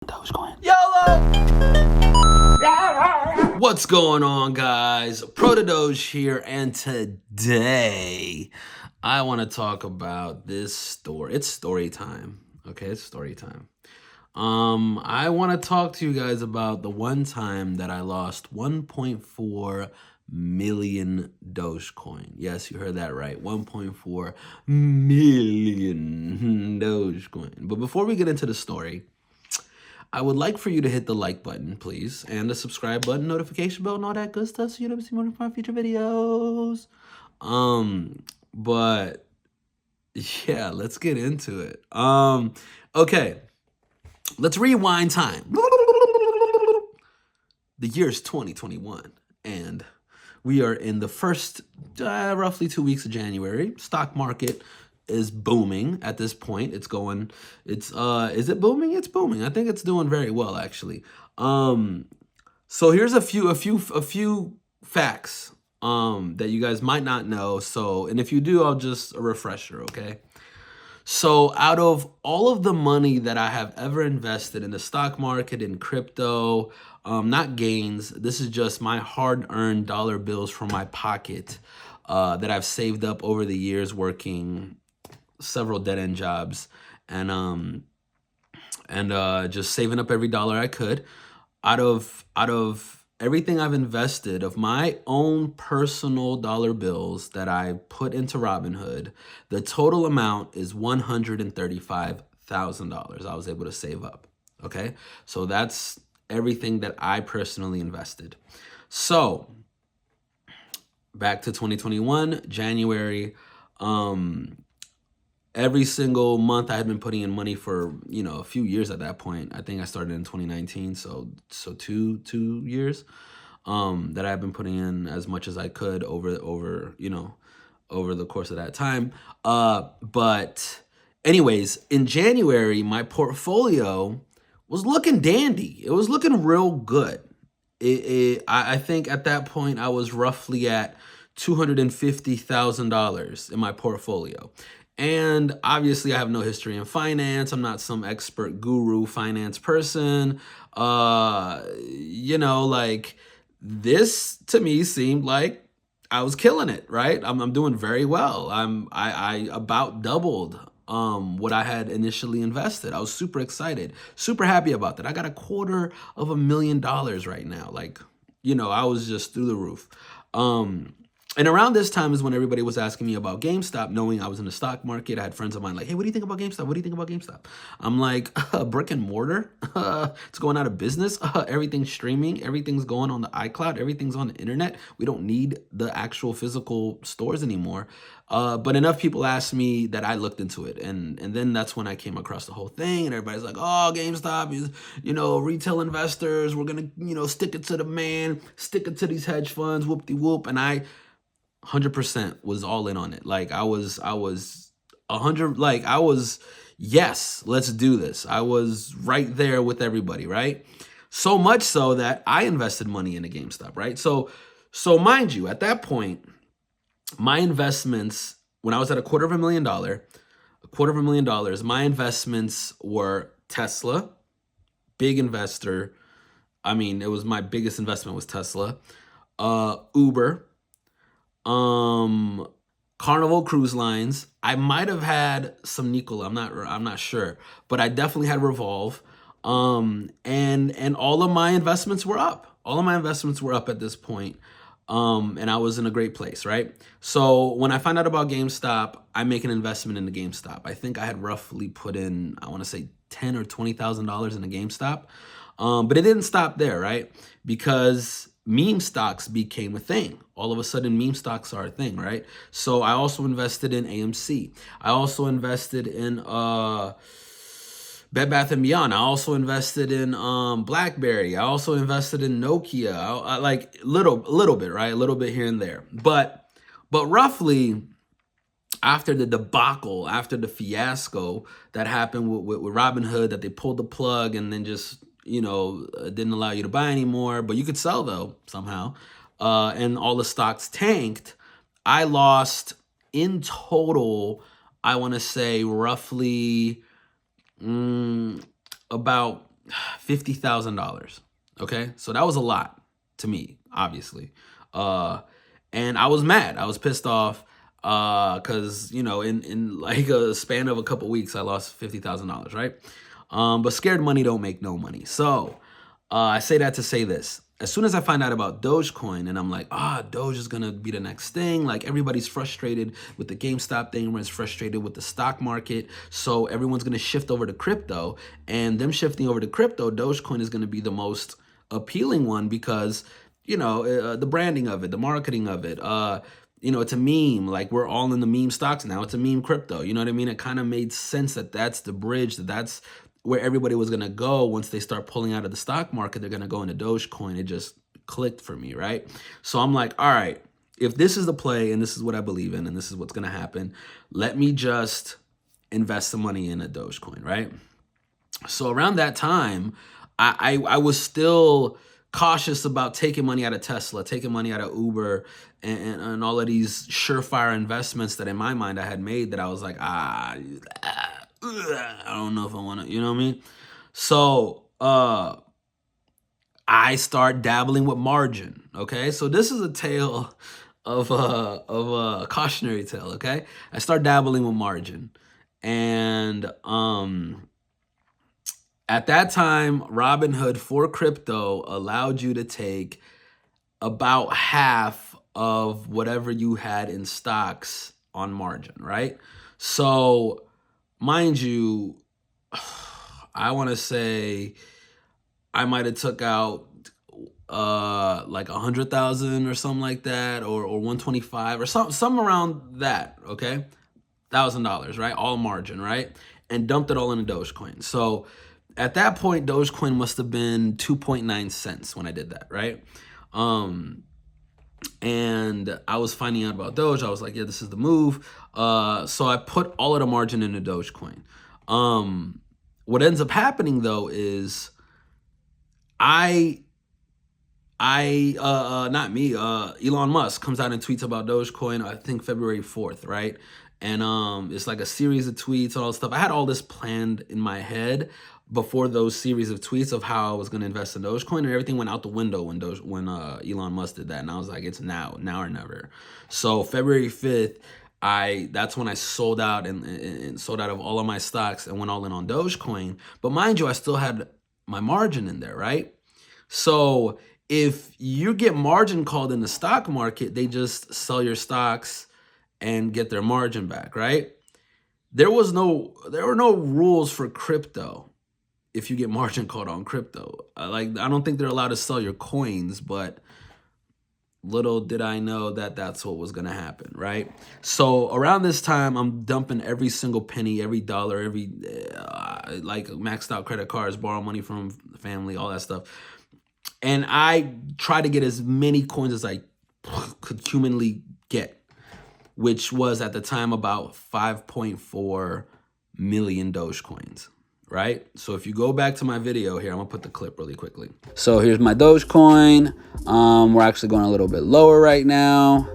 Dogecoin. YOLO! What's going on, guys? Doge here, and today I want to talk about this story. It's story time. Okay, it's story time. I want to talk to you guys about the one time that I lost 1.4 million Dogecoin. Yes, you heard that right. 1.4 million Dogecoin. But before we get into the story, I would like for you to hit the like button, please, and the subscribe button, notification bell, and all that good stuff so you never see more of my future videos. But yeah, let's get into it. Okay, let's rewind time. The year is 2021, and we are in the first roughly 2 weeks of January. Stock market is booming at this point. Is it booming? It's booming. I think it's doing very well, actually. So here's a few facts that you guys might not know. So, and if you do, I'll just a refresher, okay? So out of all of the money that I have ever invested in the stock market, in crypto, not gains, this is just my hard-earned dollar bills from my pocket that I've saved up over the years working several dead-end jobs and just saving up every dollar I could. Out of everything I've invested, of my own personal dollar bills that I put into Robinhood, the total amount is $135,000 I was able to save up. Okay, so that's everything that I personally invested. So back to 2021, January. Every single month I had been putting in money for, a few years at that point. I think I started in 2019, so two years that I've been putting in as much as I could over the course of that time. But anyways, in January, my portfolio was looking dandy. It was looking real good. I think at that point I was roughly at $250,000 in my portfolio. And obviously I have no history in finance. I'm not some expert guru finance person. Like this to me seemed like I was killing it, right? I'm doing very well. I about doubled what I had initially invested. I was super excited, super happy about that. I got $250,000 right now. Like, I was just through the roof. And around this time is when everybody was asking me about GameStop, knowing I was in the stock market. I had friends of mine like, hey, what do you think about GameStop? What do you think about GameStop? I'm like, brick and mortar. It's going out of business. Everything's streaming. Everything's going on the iCloud. Everything's on the internet. We don't need the actual physical stores anymore. But enough people asked me that I looked into it. And then that's when I came across the whole thing. And everybody's like, oh, GameStop is, retail investors. We're going to, stick it to the man, stick it to these hedge funds, whoop-de-whoop. And I 100% was all in on it. Like I was 100, like I was, yes, let's do this. I was right there with everybody, right? So much so that I invested money in a GameStop, right? So mind you, at that point, my investments, when I was at $250,000, my investments were Tesla, big investor. I mean, it was my biggest investment was Tesla, Uber, Carnival Cruise Lines. I might have had some Nikola. I'm not sure, but I definitely had Revolve. And all of my investments were up. All of my investments were up at this point. And I was in a great place, right? So when I found out about GameStop, I make an investment in the GameStop. I think I had roughly put in, I want to say $10,000 or $20,000 in the GameStop. But it didn't stop there, right? Because meme stocks became a thing. All of a sudden, meme stocks are a thing, right? So I also invested in AMC. I also invested in Bed Bath & Beyond. I also invested in BlackBerry. I also invested in Nokia. I like little bit, right? A little bit here and there. But roughly, after the debacle, after the fiasco that happened with Robinhood, that they pulled the plug and then just didn't allow you to buy anymore, but you could sell though somehow, and all the stocks tanked, I lost in total, I want to say roughly about $50,000. Okay, so that was a lot to me, obviously, and I was mad. I was pissed off because in like a span of a couple weeks, I lost $50,000, right? But scared money don't make no money. So I say that to say this. As soon as I find out about Dogecoin and I'm like, Doge is going to be the next thing. Like everybody's frustrated with the GameStop thing. Everyone's frustrated with the stock market. So everyone's going to shift over to crypto, and them shifting over to crypto, Dogecoin is going to be the most appealing one because, the branding of it, the marketing of it, it's a meme. Like we're all in the meme stocks now. It's a meme crypto. You know what I mean? It kind of made sense that that's the bridge, that's where everybody was going to go. Once they start pulling out of the stock market, they're going to go into Dogecoin. It just clicked for me, right? So I'm like, all right, if this is the play and this is what I believe in and this is what's going to happen, let me just invest some money in a Dogecoin, right? So around that time, I was still cautious about taking money out of Tesla, taking money out of Uber, and all of these surefire investments that in my mind I had made that I was like, I don't know if I want to, you know what I mean? So I start dabbling with margin. Okay, so this is a tale of a cautionary tale. Okay, I start dabbling with margin, and at that time, Robinhood for crypto allowed you to take about half of whatever you had in stocks on margin, right? So mind you, I want to say I might have took out like 100,000 or something like that, or 125 or something around that. Okay, $1,000, right? All margin, right? And dumped it all in a Dogecoin. So at that point, Dogecoin must have been 2.9 cents when I did that, right? And I was finding out about Doge. I was like, yeah, this is the move. So I put all of the margin into Dogecoin. What ends up happening though is Elon Musk comes out and tweets about Dogecoin, I think February 4th, right? And it's like a series of tweets and all this stuff. I had all this planned in my head before those series of tweets of how I was going to invest in Dogecoin, and everything went out the window when Elon Musk did that. And I was like, it's now or never. So February 5th, that's when I sold out and sold out of all of my stocks and went all in on Dogecoin. But mind you, I still had my margin in there, right? So if you get margin called in the stock market, they just sell your stocks and get their margin back, right? There were no rules for crypto. If you get margin called on crypto, I don't think they're allowed to sell your coins, but little did I know that that's what was going to happen, right? So around this time, I'm dumping every single penny, every dollar, every like maxed out credit cards, borrow money from family, all that stuff. And I try to get as many coins as I could humanly get, which was at the time about 5.4 million Dogecoins, right? So if you go back to my video here, I'm gonna put the clip really quickly. So here's my Dogecoin. We're actually going a little bit lower right now.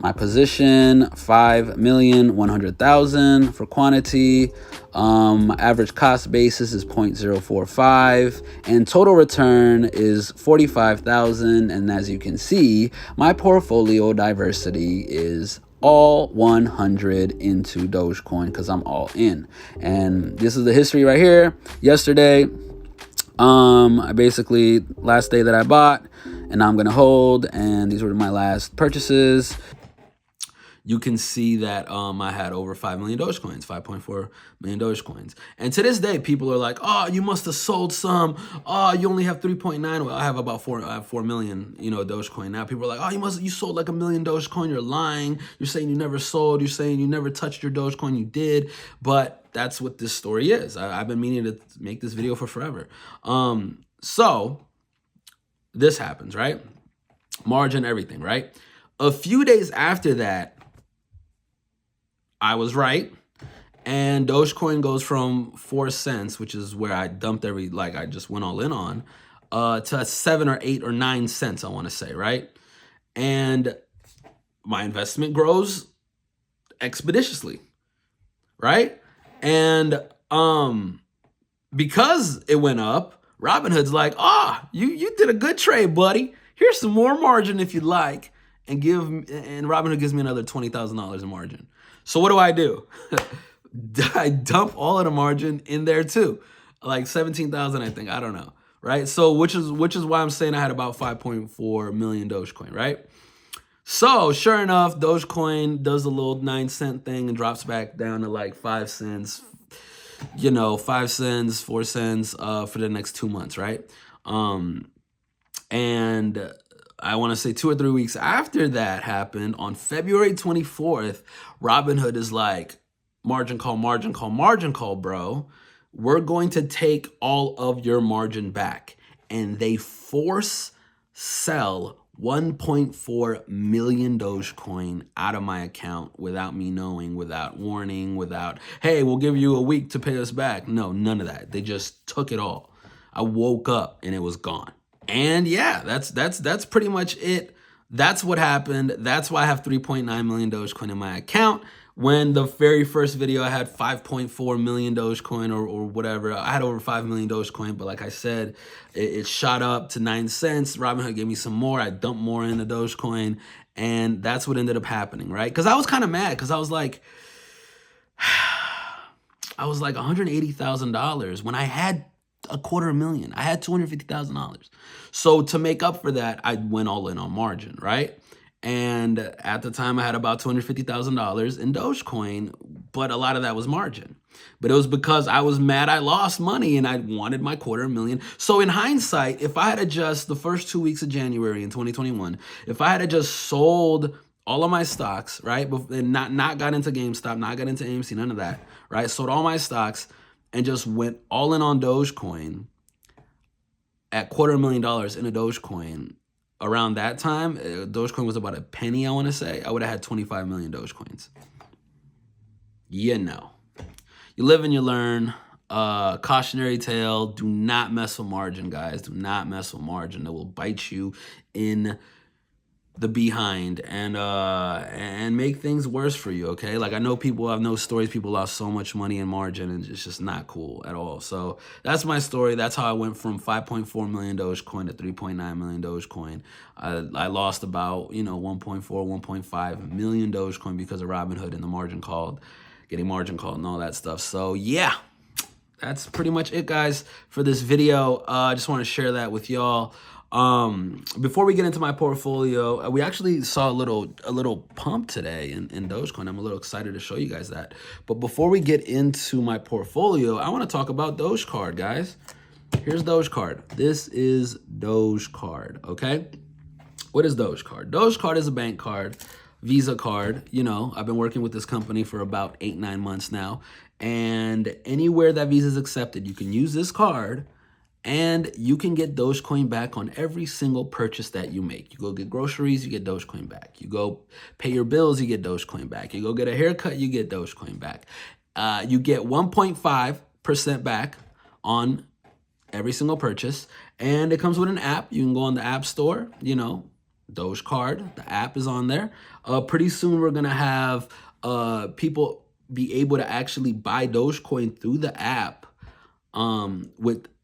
My position, 5,100,000 for quantity. Average cost basis is 0.045 and total return is 45,000. And as you can see, my portfolio diversity is all 100 into Dogecoin because I'm all in. And this is the history right here. Yesterday, I basically last day that I bought, and now I'm gonna hold, and these were my last purchases. You can see that I had over 5 million Dogecoins, 5.4 million Dogecoins. And to this day, people are like, oh, you must have sold some. Oh, you only have 3.9. Well, I have about 4 million, Dogecoin. Now people are like, oh, you sold like 1 million Dogecoin. You're lying. You're saying you never sold. You're saying you never touched your Dogecoin. You did. But that's what this story is. I've been meaning to make this video for forever. So this happens, right? Margin, everything, right? A few days after that, I was right, and Dogecoin goes from 4 cents, which is where I dumped I just went all in on, to 7 or 8 or 9 cents, I want to say, right? And my investment grows expeditiously, right? And because it went up, Robinhood's like, you did a good trade, buddy. Here's some more margin if you'd like, and Robinhood gives me another $20,000 in margin. So what do? I dump all of the margin in there too, like 17,000, I think. I don't know, right? So which is why I'm saying I had about 5.4 million Dogecoin, right? So sure enough, Dogecoin does a little 9-cent thing and drops back down to like 5 cents, 5 cents, 4 cents for the next 2 months, right? And I want to say 2 or 3 weeks after that happened, on February 24th, Robinhood is like, margin call, margin call, margin call, bro. We're going to take all of your margin back. And they force sell 1.4 million Dogecoin out of my account without me knowing, without warning, without, hey, we'll give you a week to pay us back. No, none of that. They just took it all. I woke up and it was gone. And yeah, that's pretty much it. That's what happened. That's why I have 3.9 million Dogecoin in my account. When the very first video, I had 5.4 million Dogecoin or whatever. I had over 5 million Dogecoin, but like I said, it shot up to 9 cents. Robinhood gave me some more. I dumped more into Dogecoin, and that's what ended up happening, right? Because I was kind of mad because I was like $180,000 when I had $250,000. I had $250,000. So to make up for that, I went all in on margin, right? And at the time, I had about $250,000 in Dogecoin, but a lot of that was margin. But it was because I was mad I lost money and I wanted my $250,000. So in hindsight, if I had just the first 2 weeks of January in 2021, if I had just sold all of my stocks, right, and not got into GameStop, not got into AMC, none of that, right, sold all my stocks and just went all in on Dogecoin at $250,000 in a Dogecoin. Around that time, Dogecoin was about a penny, I want to say. I would have had 25 million Dogecoins. You live and you learn. Cautionary tale, do not mess with margin, guys. Do not mess with margin. It will bite you in the behind and make things worse for you, okay? Like I know stories, people lost so much money in margin and it's just not cool at all. So that's my story. That's how I went from 5.4 million Dogecoin to 3.9 million Dogecoin. I lost about, 1.4, 1.5 million Dogecoin because of Robinhood and the getting margin called and all that stuff. So yeah, that's pretty much it, guys, for this video. I just want to share that with y'all. Before we get into my portfolio, we actually saw a little pump today in Dogecoin. I'm a little excited to show you guys that. But before we get into my portfolio, I want to talk about DogeCard, guys. Here's DogeCard. This is DogeCard, okay? What is DogeCard? DogeCard is a bank card, Visa card. I've been working with this company for about 8-9 months now. And anywhere that Visa is accepted, you can use this card and you can get Dogecoin back on every single purchase that you make. You go get groceries, you get Dogecoin back. You go pay your bills, you get Dogecoin back. You go get a haircut, you get Dogecoin back. You get 1.5% back on every single purchase. And it comes with an app. You can go on the App Store, DogeCard. The app is on there. Pretty soon we're going to have people be able to actually buy Dogecoin through the app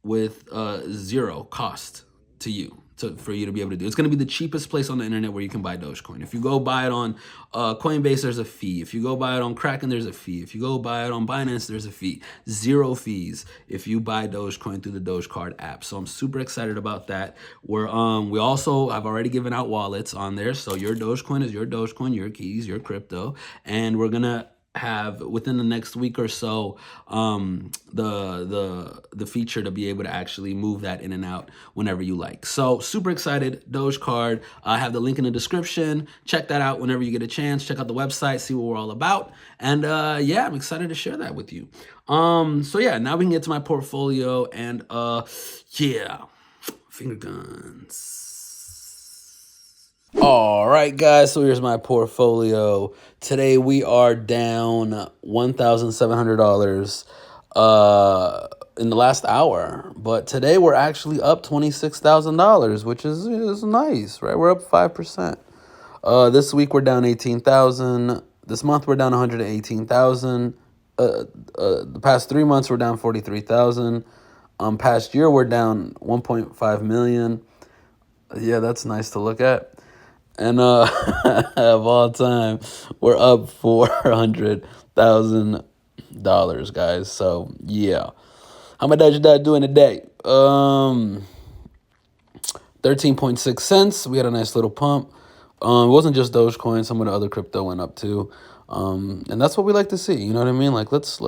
with zero cost to you, for you to be able to do. It's going to be the cheapest place on the internet where you can buy Dogecoin. If you go buy it on Coinbase, there's a fee. If you go buy it on Kraken, there's a fee. If you go buy it on Binance, there's a fee. Zero fees if you buy Dogecoin through the DogeCard app. So I'm super excited about that. I've already given out wallets on there. So your Dogecoin is your Dogecoin, your keys, your crypto. And we're going to have within the next week or so the feature to be able to actually move that in and out whenever you like. So super excited. DogeCard. I have the link in the description. Check that out whenever you get a chance. Check out the website, see what we're all about. And yeah, I'm excited to share that with you. So yeah, now we can get to my portfolio and yeah, finger guns. All right, guys, so here's my portfolio. Today we are down $1,700 in the last hour. But today we're actually up $26,000, which is nice, right? We're up 5%. This week we're down 18,000. This month we're down 118,000. The past 3 months we're down 43,000. Past year we're down 1.5 million. Yeah, that's nice to look at. And of all time, we're up $400,000, guys. So yeah, how much did that doing today? 13.6 cents. We had a nice little pump. It wasn't just Dogecoin. Some of the other crypto went up too. And that's what we like to see. You know what I mean? Like let's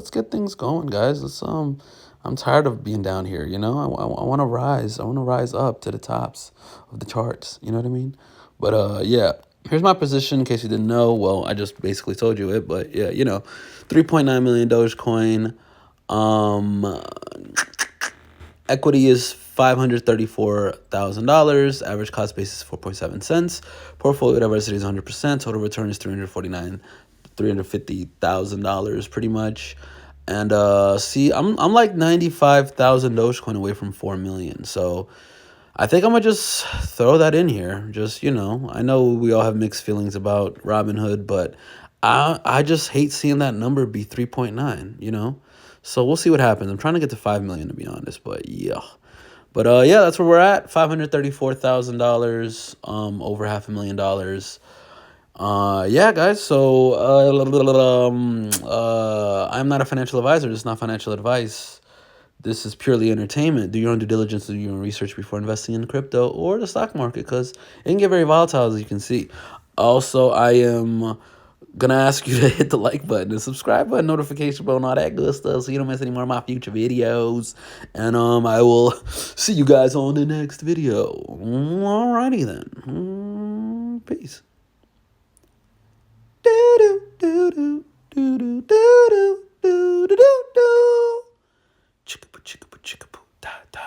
get things going, guys. I'm tired of being down here. You know, I want to rise. I want to rise up to the tops of the charts. You know what I mean? But yeah. Here's my position in case you didn't know. Well, I just basically told you it, but yeah, 3.9 million Dogecoin. Equity is $534,000. Average cost basis 4.7 cents. Portfolio diversity is 100%. Total return is $350,000 pretty much. And see, I'm like 95,000 Dogecoin away from 4 million. So I think I'm gonna just throw that in here. Just, I know we all have mixed feelings about Robinhood, but I just hate seeing that number be 3.9, So we'll see what happens. I'm trying to get to 5 million to be honest, but yeah. But yeah, that's where we're at. $534,000, over $500,000. Yeah, guys. So I'm not a financial advisor. This is not financial advice. This is purely entertainment. Do your own due diligence, do your own research before investing in crypto or the stock market, because it can get very volatile, as you can see. Also, I am gonna ask you to hit the like button and subscribe button, notification bell, and all that good stuff, so you don't miss any more of my future videos. And I will see you guys on the next video. Alrighty then. Peace. Do do do do do do do do do do do. Chicka chicka chicka da da.